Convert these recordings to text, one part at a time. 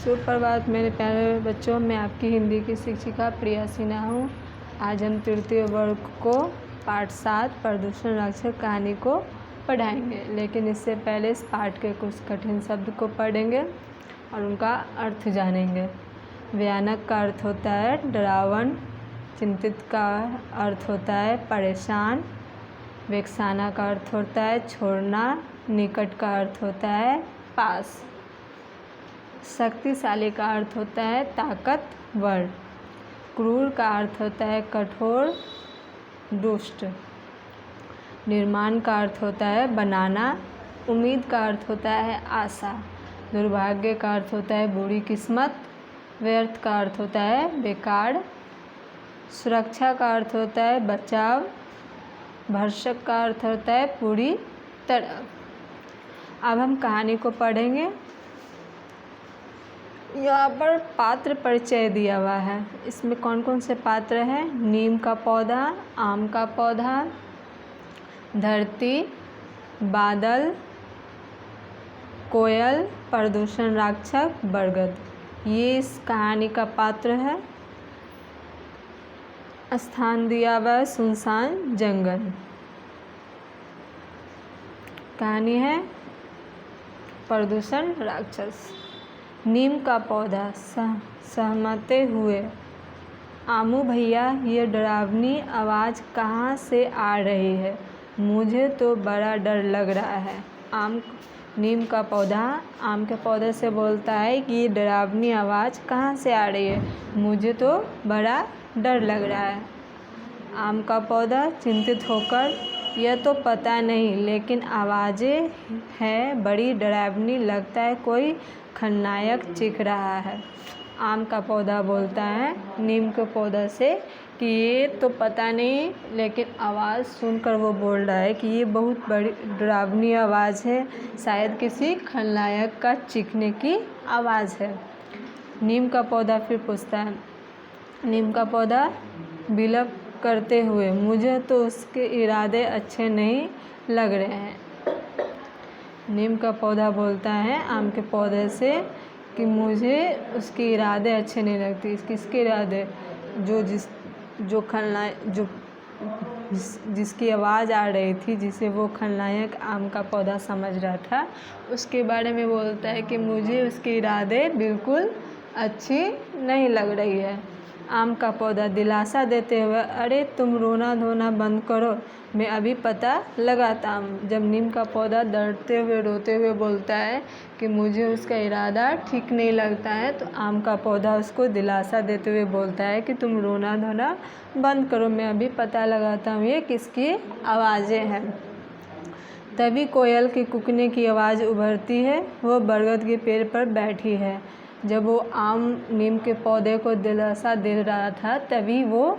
सुप्रभात मेरे प्यारे बच्चों, मैं आपकी हिंदी की शिक्षिका प्रिया सिन्हा हूँ। आज हम तृतीय वर्ग को पाठ 7 प्रदूषण राक्षस कहानी को पढ़ाएंगे, लेकिन इससे पहले इस पाठ के कुछ कठिन शब्द को पढ़ेंगे और उनका अर्थ जानेंगे। भयानक का अर्थ होता है डरावन, चिंतित का अर्थ होता है परेशान, वेक्साना का अर्थ होता है छोड़ना, निकट का अर्थ होता है पास, शक्तिशाली का अर्थ होता है ताकतवर, क्रूर का अर्थ होता है कठोर दुष्ट, निर्माण का अर्थ होता है बनाना, उम्मीद का अर्थ होता है आशा, दुर्भाग्य का अर्थ होता है बुरी किस्मत, व्यर्थ का अर्थ होता है बेकार, सुरक्षा का अर्थ होता है बचाव, भरसक का अर्थ होता है पूरी तरह। अब हम कहानी को पढ़ेंगे। यहाँ पर पात्र परिचय दिया हुआ है। इसमें कौन कौन से पात्र हैं? नीम का पौधा, आम का पौधा, धरती, बादल, कोयल, प्रदूषण राक्षस, बरगद। ये इस कहानी का पात्र है। स्थान दिया हुआ है सुनसान जंगल। कहानी है प्रदूषण राक्षस। नीम का पौधा सहमते हुए, आमू भैया ये डरावनी आवाज़ कहाँ से आ रही है? मुझे तो बड़ा डर लग रहा है। नीम का पौधा आम के पौधे से बोलता है कि ये डरावनी आवाज़ कहाँ से आ रही है? मुझे तो बड़ा डर लग रहा है। आम का पौधा चिंतित होकर, यह तो पता नहीं, लेकिन आवाज़ें हैं बड़ी डरावनी, लगता है कोई खलनायक चीख रहा है। आम का पौधा बोलता है नीम के पौधे से कि ये तो पता नहीं, लेकिन आवाज़ सुनकर वो बोल रहा है कि ये बहुत बड़ी डरावनी आवाज़ है, शायद किसी खलनायक का चीखने की आवाज़ है। नीम का पौधा फिर पूछता है, नीम का पौधा विलप करते हुए, मुझे तो उसके इरादे अच्छे नहीं लग रहे हैं। नीम का पौधा बोलता है आम के पौधे से कि मुझे उसके इरादे अच्छे नहीं लगते। किसके इरादे? जिसकी आवाज़ आ रही थी, जिसे वो खलनायक आम का पौधा समझ रहा था, उसके बारे में बोलता है कि मुझे उसके इरादे बिल्कुल अच्छी नहीं लग रही है। आम का पौधा दिलासा देते हुए, अरे तुम रोना धोना बंद करो, मैं अभी पता लगाता हूँ। जब नीम का पौधा डरते हुए रोते हुए बोलता है कि मुझे उसका इरादा ठीक नहीं लगता है, तो आम का पौधा उसको दिलासा देते हुए बोलता है कि तुम रोना धोना बंद करो, मैं अभी पता लगाता हूँ ये किसकी आवाज़ें हैं। तभी कोयल की कूकने की आवाज़ उभरती है। वो बरगद के पेड़ पर बैठी है। जब वो नीम के पौधे को दिलासा दे रहा था, तभी वो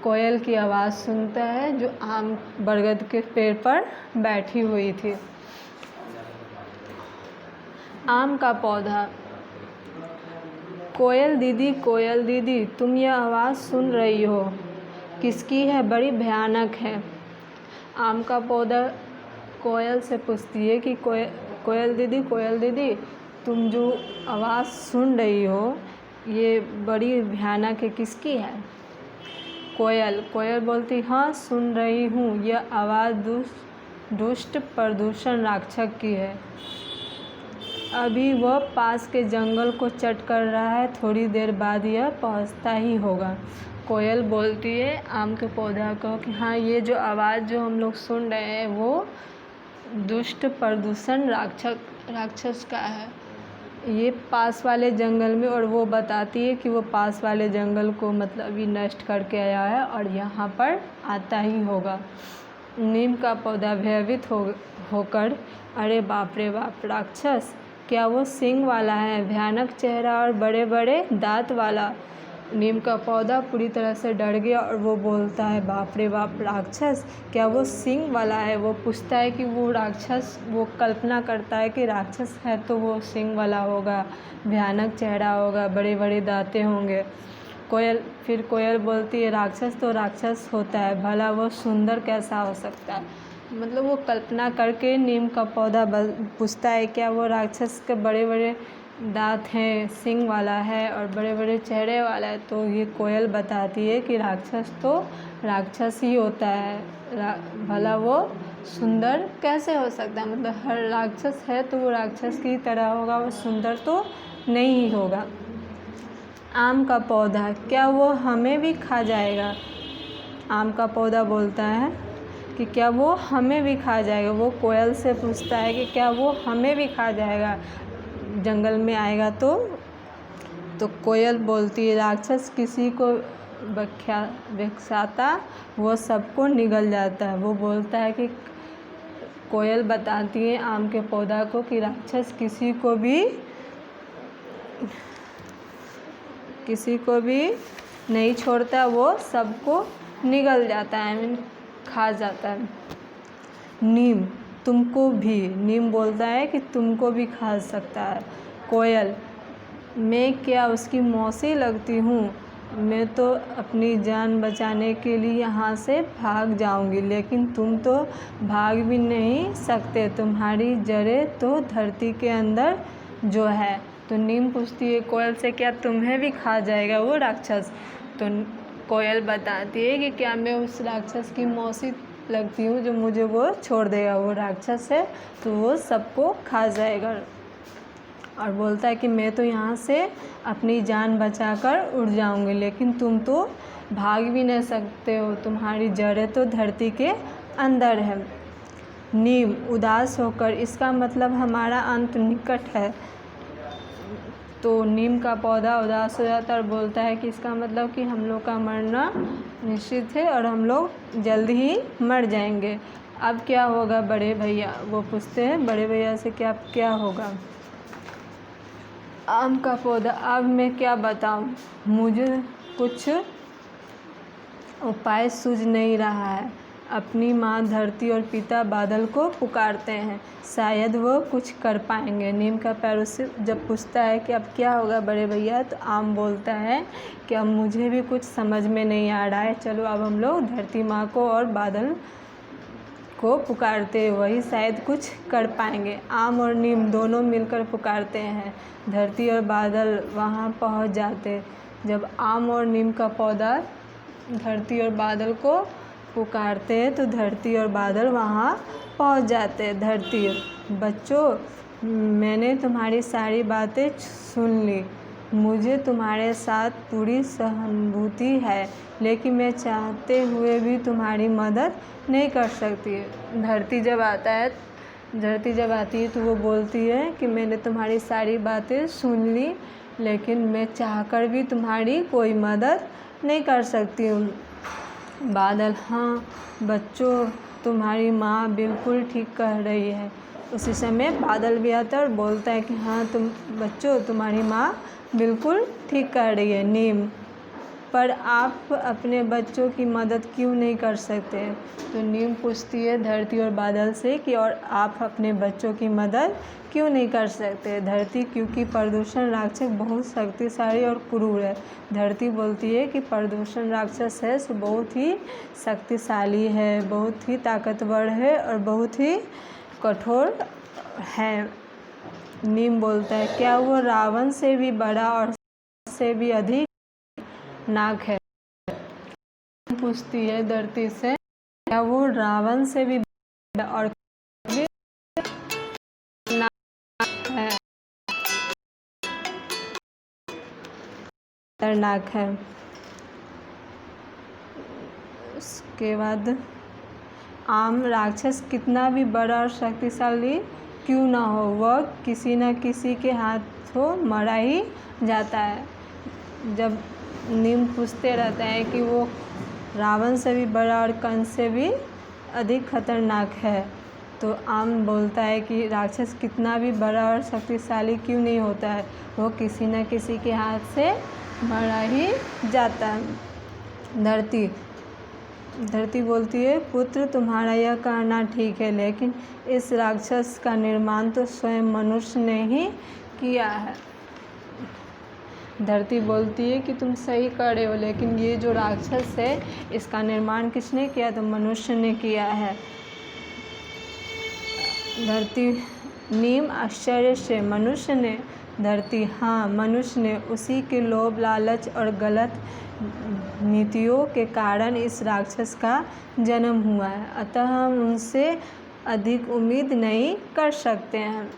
कोयल की आवाज़ सुनता है जो बरगद के पेड़ पर बैठी हुई थी। आम का पौधा, कोयल दीदी, तुम यह आवाज़ सुन रही हो? किसकी है? बड़ी भयानक है। आम का पौधा कोयल से पूछती है कि कोयल दीदी, तुम जो आवाज़ सुन रही हो ये बड़ी भयानक है, किसकी है? कोयल बोलती, हाँ सुन रही हूँ, यह आवाज़ दुष्ट प्रदूषण राक्षस की है। अभी वह पास के जंगल को चट कर रहा है, थोड़ी देर बाद यह पहुँचता ही होगा। कोयल बोलती है आम के पौधा को कि हाँ, ये जो आवाज़ जो हम लोग सुन रहे हैं वो दुष्ट प्रदूषण राक्षस का है, ये पास वाले जंगल में, और वो बताती है कि वो पास वाले जंगल को मतलब अभी नष्ट करके आया है और यहाँ पर आता ही होगा। नीम का पौधा भयभीत होकर, अरे बाप रे बाप, राक्षस? क्या वो सींग वाला है? भयानक चेहरा और बड़े बड़े दांत वाला? नीम का पौधा पूरी तरह से डर गया और वो बोलता है, बाप रे बाप, राक्षस? क्या वो सींग वाला है? वो पूछता है कि वो राक्षस, वो कल्पना करता है कि राक्षस है तो वो सींग वाला होगा, भयानक चेहरा होगा, बड़े बड़े दांतें होंगे। फिर कोयल बोलती है, राक्षस तो राक्षस होता है, भला वो सुंदर कैसा हो सकता है? मतलब वो कल्पना करके नीम का पौधा पूछता है क्या वो राक्षस के बड़े बड़े दांत हैं, सींग वाला है और बड़े बड़े चेहरे वाला है, तो ये कोयल बताती है कि राक्षस तो राक्षस ही होता है, भला वो सुंदर कैसे हो सकता है। मतलब हर राक्षस है तो वो राक्षस की तरह होगा, वो सुंदर तो नहीं ही होगा। आम का पौधा, क्या वो हमें भी खा जाएगा। आम का पौधा बोलता है कि क्या वो हमें भी खा जाएगा। वो कोयल से पूछता है कि क्या वो हमें भी खा जाएगा जंगल में आएगा तो कोयल बोलती है राक्षस किसी को बख्शाता वो सबको निगल जाता है। वो बोलता है कि कोयल बताती है आम के पौधा को कि राक्षस किसी को भी नहीं छोड़ता, वो सबको निगल जाता है, I mean खा जाता है। नीम, तुमको भी। नीम बोलता है कि तुमको भी खा सकता है। कोयल, मैं क्या उसकी मौसी लगती हूँ, मैं तो अपनी जान बचाने के लिए यहाँ से भाग जाऊँगी, लेकिन तुम तो भाग भी नहीं सकते, तुम्हारी जड़ें तो धरती के अंदर जो है। तो नीम पूछती है कोयल से क्या तुम्हें भी खा जाएगा वो राक्षस। तो कोयल बताती है कि क्या मैं उस राक्षस की मौसी लगती हूँ जो मुझे वो छोड़ देगा, वो राक्षस है तो वो सबको खा जाएगा। और बोलता है कि मैं तो यहाँ से अपनी जान बचाकर उड़ जाऊँगी, लेकिन तुम तो भाग भी नहीं सकते हो, तुम्हारी जड़ें तो धरती के अंदर है। नीम, उदास होकर, इसका मतलब हमारा अंत निकट है। तो नीम का पौधा उदास हो जाता है और बोलता है कि इसका मतलब कि हम लोग का मरना निश्चित है और हम लोग जल्द ही मर जाएंगे। अब क्या होगा बड़े भैया, वो पूछते हैं बड़े भैया से क्या होगा। आम का पौधा, अब मैं क्या बताऊं, मुझे कुछ उपाय सूझ नहीं रहा है। अपनी माँ धरती और पिता बादल को पुकारते हैं, शायद वो कुछ कर पाएंगे। नीम का पैर उससे जब पूछता है कि अब क्या होगा बड़े भैया, तो आम बोलता है कि अब मुझे भी कुछ समझ में नहीं आ रहा है, चलो अब हम लोग धरती माँ को और बादल को पुकारते, वही शायद कुछ कर पाएंगे। आम और नीम दोनों मिलकर पुकारते हैं, धरती और बादल वहाँ पहुँच जाते। जब आम और नीम का पौधा धरती और बादल को पुकारते हैं तो धरती और बादल वहाँ पहुँच जाते। धरती, बच्चों मैंने तुम्हारी सारी बातें सुन ली, मुझे तुम्हारे साथ पूरी सहानुभूति है, लेकिन मैं चाहते हुए भी तुम्हारी मदद नहीं कर सकती। धरती जब आती है तो वो बोलती है कि मैंने तुम्हारी सारी बातें सुन ली, लेकिन मैं चाहकर भी तुम्हारी कोई मदद नहीं कर सकती हूँ। बादल, हाँ बच्चों तुम्हारी माँ बिल्कुल ठीक कह रही है। उसी समय बादल भी आता है और बोलता है कि हाँ बच्चों तुम्हारी माँ बिल्कुल ठीक कह रही है। नीम, पर आप अपने बच्चों की मदद क्यों नहीं कर सकते। तो नीम पूछती है धरती और बादल से कि और आप अपने बच्चों की मदद क्यों नहीं कर सकते। धरती, क्योंकि प्रदूषण राक्षस बहुत शक्तिशाली और क्रूर है। धरती बोलती है कि प्रदूषण राक्षस है सो बहुत ही शक्तिशाली है, बहुत ही ताकतवर है और बहुत ही कठोर है। नीम बोलता है क्या वो रावण से भी बड़ा और से भी अधिक नाक है। पूछती है धरती से क्या वो रावण से भी बड़ा और भी नाक है, खतरनाक है। उसके बाद आम, राक्षस कितना भी बड़ा और शक्तिशाली क्यों ना हो, वह किसी न किसी के हाथों मारा ही जाता है। जब नीम पूछते रहता है कि वो रावण से भी बड़ा और कंस से भी अधिक खतरनाक है, तो आम बोलता है कि राक्षस कितना भी बड़ा और शक्तिशाली क्यों नहीं होता है, वो किसी न किसी के हाथ से मारा ही जाता है। धरती बोलती है पुत्र तुम्हारा यह कहना ठीक है, लेकिन इस राक्षस का निर्माण तो स्वयं मनुष्य ने ही किया है। धरती बोलती है कि तुम सही कह रहे हो, लेकिन ये जो राक्षस है इसका निर्माण किसने किया, तो मनुष्य ने किया है। नीम, आश्चर्य से मनुष्य ने। धरती: हाँ, मनुष्य ने उसी के लोभ, लालच और गलत नीतियों के कारण इस राक्षस का जन्म हुआ है, अतः हम उनसे अधिक उम्मीद नहीं कर सकते हैं।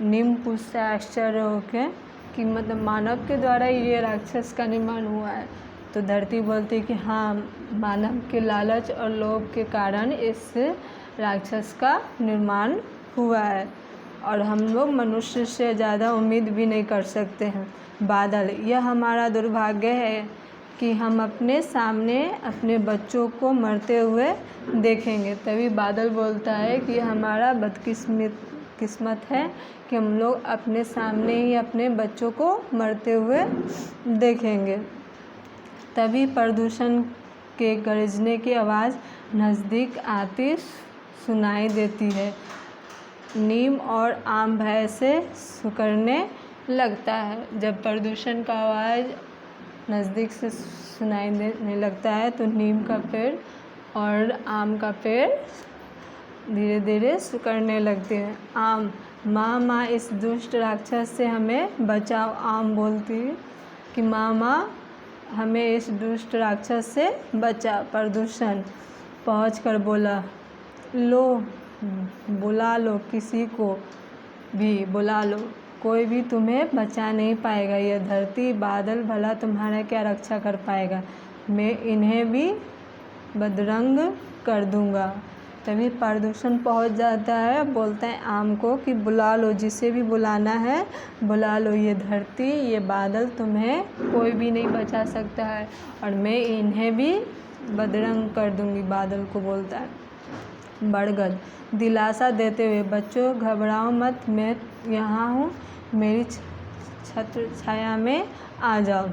नीम पूछता है आश्चर्य होकर कि मतलब मानव के द्वारा ये राक्षस का निर्माण हुआ है। तो धरती बोलती है कि हाँ, मानव के लालच और लोभ के कारण इस राक्षस का निर्माण हुआ है और हम लोग मनुष्य से ज़्यादा उम्मीद भी नहीं कर सकते हैं। बादल: यह हमारा दुर्भाग्य है कि हम अपने सामने अपने बच्चों को मरते हुए देखेंगे। तभी बादल बोलता है कि यह हमारा किस्मत है कि हम लोग अपने सामने ही अपने बच्चों को मरते हुए देखेंगे। तभी प्रदूषण के गरजने की आवाज़ नज़दीक आती सुनाई देती है। नीम और आम भय से सिकुड़ने लगता है। जब प्रदूषण का आवाज़ नज़दीक से सुनाई देने लगता है तो नीम का पेड़ और आम का पेड़ धीरे धीरे सिकुड़ने लगते हैं। आम: माँ, इस दुष्ट राक्षस से हमें बचाओ। आम बोलती है कि माँ, हमें इस दुष्ट राक्षस से बचा। प्रदूषण पहुँच कर बोला: बुला लो, किसी को भी बुला लो, कोई भी तुम्हें बचा नहीं पाएगा। यह धरती, बादल भला तुम्हारा क्या रक्षा कर पाएगा। मैं इन्हें भी बदरंग कर दूंगा। तभी प्रदूषण पहुंच जाता है, बोलता है आम को कि बुला लो, जिसे भी बुलाना है बुला लो। ये धरती, ये बादल, तुम्हें कोई भी नहीं बचा सकता है और मैं इन्हें भी बदरंग कर दूंगी। बादल को बोलता है। बरगद दिलासा देते हुए: बच्चों, घबराओ मत, मैं यहाँ हूँ, मेरी छत्र छाया में आ जाओ।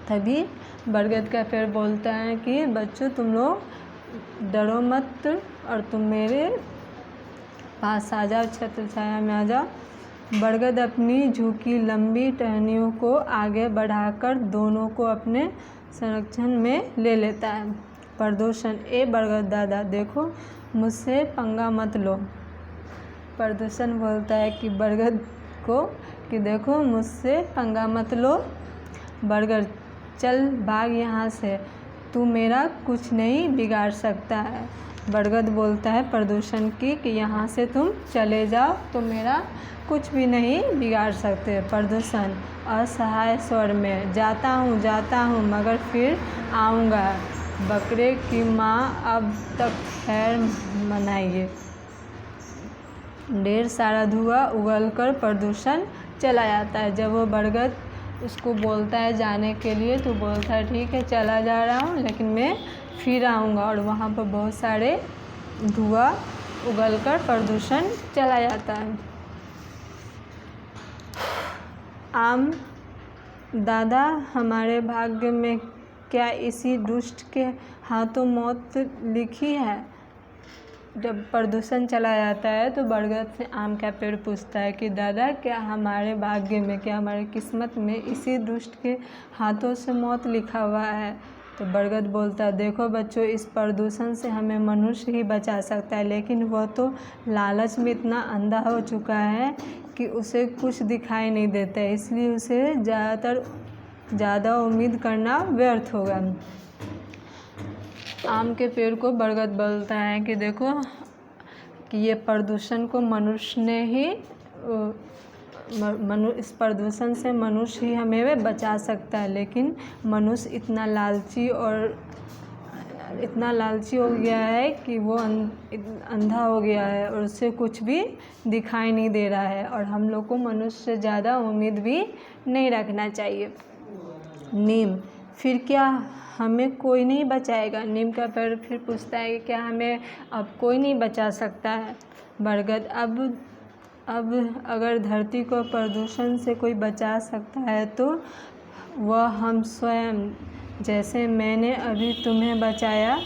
तभी बरगद का पेड़ बोलता है कि बच्चों, तुम लोग डरो मत और तुम मेरे पास आ जाओ, छत्र छाया में आ जाओ। बरगद अपनी झुकी लंबी टहनियों को आगे बढ़ाकर दोनों को अपने संरक्षण में ले लेता है। प्रदूषण: ए बरगद दादा, देखो, मुझसे पंगा मत लो। प्रदूषण बोलता है कि बरगद को कि देखो, मुझसे पंगा मत लो। बरगद: चल भाग यहाँ से, तू मेरा कुछ नहीं बिगाड़ सकता है। बरगद बोलता है प्रदूषण की कि यहाँ से तुम चले जाओ, तो मेरा कुछ भी नहीं बिगाड़ सकते। प्रदूषण असहाय स्वर में: जाता हूँ मगर फिर आऊँगा। बकरे की माँ, अब तक खैर मनाइए। ढेर सारा धुआं उगलकर प्रदूषण चला जाता है। जब वो बरगद उसको बोलता है जाने के लिए तो बोलता है ठीक है, चला जा रहा हूँ, लेकिन मैं फिर आऊँगा। और वहाँ पर बहुत सारे धुआं उगलकर प्रदूषण चला जाता है। आम: दादा, हमारे भाग्य में क्या इसी दुष्ट के हाथों मौत लिखी है। जब प्रदूषण चला जाता है तो बरगद से आम का पेड़ पूछता है कि दादा, क्या हमारे भाग्य में, क्या हमारी किस्मत में इसी दुष्ट के हाथों से मौत लिखा हुआ है। तो बरगद बोलता है देखो बच्चों, इस प्रदूषण से हमें मनुष्य ही बचा सकता है, लेकिन वह तो लालच में इतना अंधा हो चुका है कि उसे कुछ दिखाई नहीं देता है, इसलिए उसे ज़्यादा उम्मीद करना व्यर्थ होगा। आम के पेड़ को बरगद बोलता है कि देखो कि ये प्रदूषण को मनुष्य ने ही इस प्रदूषण से मनुष्य ही हमें बचा सकता है, लेकिन मनुष्य इतना लालची हो गया है कि वो अंधा हो गया है और उसे कुछ भी दिखाई नहीं दे रहा है, और हम लोग को मनुष्य से ज़्यादा उम्मीद भी नहीं रखना चाहिए। नीम: फिर क्या हमें कोई नहीं बचाएगा। नीम का पेड़ फिर पूछता है कि क्या हमें अब कोई नहीं बचा सकता है। बरगद: अब अगर धरती को प्रदूषण से कोई बचा सकता है तो वह हम स्वयं, जैसे मैंने अभी तुम्हें बचाया।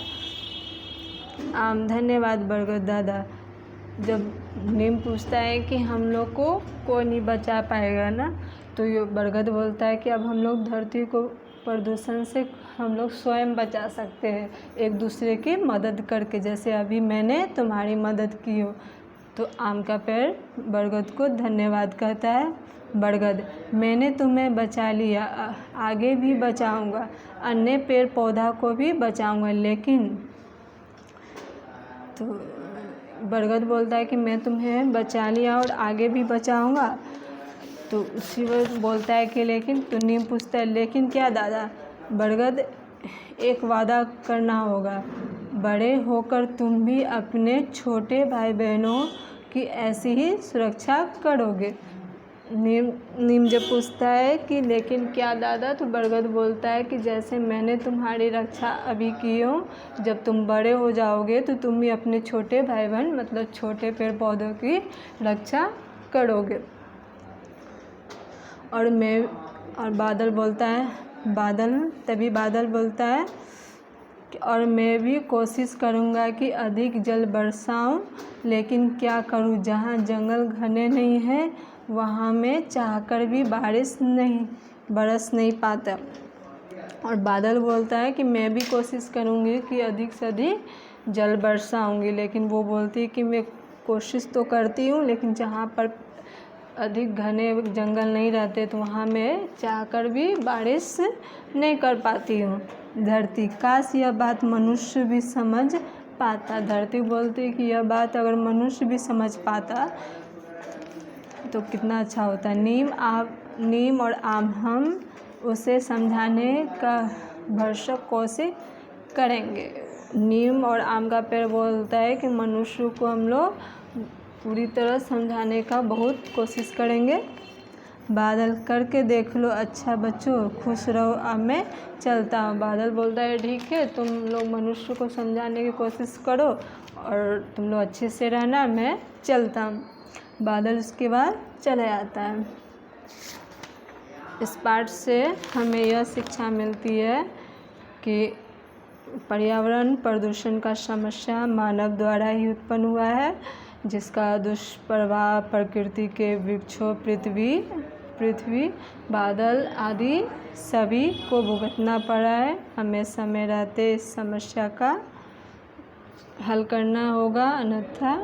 आम: धन्यवाद बरगद दादा। जब नीम पूछता है कि हम लोग को कोई नहीं बचा पाएगा ना, तो ये बरगद बोलता है कि अब हम लोग धरती को प्रदूषण से हम लोग स्वयं बचा सकते हैं, एक दूसरे की मदद करके, जैसे अभी मैंने तुम्हारी मदद की हो। तो आम का पेड़ बरगद को धन्यवाद कहता है बरगद, मैंने तुम्हें बचा लिया, आगे भी बचाऊंगा, अन्य पेड़ पौधा को भी बचाऊंगा, लेकिन तो बरगद बोलता है कि मैं तुम्हें बचा लिया और आगे भी बचाऊंगा। तो उसी वक्त बोलता है कि लेकिन, तो नीम पूछता है लेकिन क्या दादा? बरगद, एक वादा करना होगा, बड़े होकर तुम भी अपने छोटे भाई बहनों की ऐसी ही सुरक्षा करोगे। नीम जब पूछता है कि लेकिन क्या दादा, तो बरगद बोलता है कि जैसे मैंने तुम्हारी रक्षा अभी की हो, जब तुम बड़े हो जाओगे तो तुम भी अपने छोटे भाई बहन मतलब छोटे पेड़ पौधों की रक्षा करोगे। और बादल बोलता है, बादल बोलता है और मैं भी कोशिश करूँगा कि अधिक जल बरसाऊँ, लेकिन क्या करूँ, जहाँ जंगल घने नहीं हैं वहाँ मैं चाहकर भी बारिश बरस नहीं पाता। और बादल बोलता है कि मैं भी कोशिश करूँगी कि अधिक से अधिक जल बरसाऊँगी, लेकिन वो बोलती है कि मैं कोशिश तो करती हूँ, लेकिन जहाँ पर अधिक घने जंगल नहीं रहते तो वहाँ मैं चाहकर भी बारिश नहीं कर पाती हूँ। धरती, काश यह बात मनुष्य भी समझ पाता। धरती बोलती है कि यह बात अगर मनुष्य भी समझ पाता तो कितना अच्छा होता। नीम और आम, हम उसे समझाने का भरसक कोशिश करेंगे। नीम और आम का पेड़ बोलता है कि मनुष्य को हम लोग पूरी तरह समझाने का बहुत कोशिश करेंगे। बादल, करके देख लो अच्छा बच्चों, खुश रहो, अब मैं चलता हूँ। बादल बोलता है ठीक है, तुम लोग मनुष्य को समझाने की कोशिश करो और तुम लोग अच्छे से रहना, मैं चलता हूँ। बादल उसके बाद चला जाता है। इस पाठ से हमें यह शिक्षा मिलती है कि पर्यावरण प्रदूषण का समस्या मानव द्वारा ही उत्पन्न हुआ है, जिसका दुष्प्रभाव प्रकृति के वृक्षों, पृथ्वी, बादल आदि सभी को भुगतना पड़ा है। हमें समय रहते इस समस्या का हल करना होगा, अन्यथा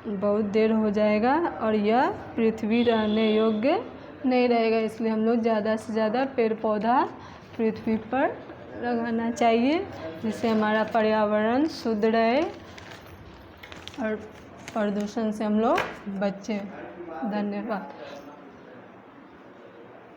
बहुत देर हो जाएगा और यह पृथ्वी रहने योग्य नहीं रहेगा। इसलिए हम लोग ज़्यादा से ज़्यादा पेड़ पौधा पृथ्वी पर लगाना चाहिए, जिससे हमारा पर्यावरण शुद्ध रहे और प्रदूषण से हम लोग बचें। धन्यवाद।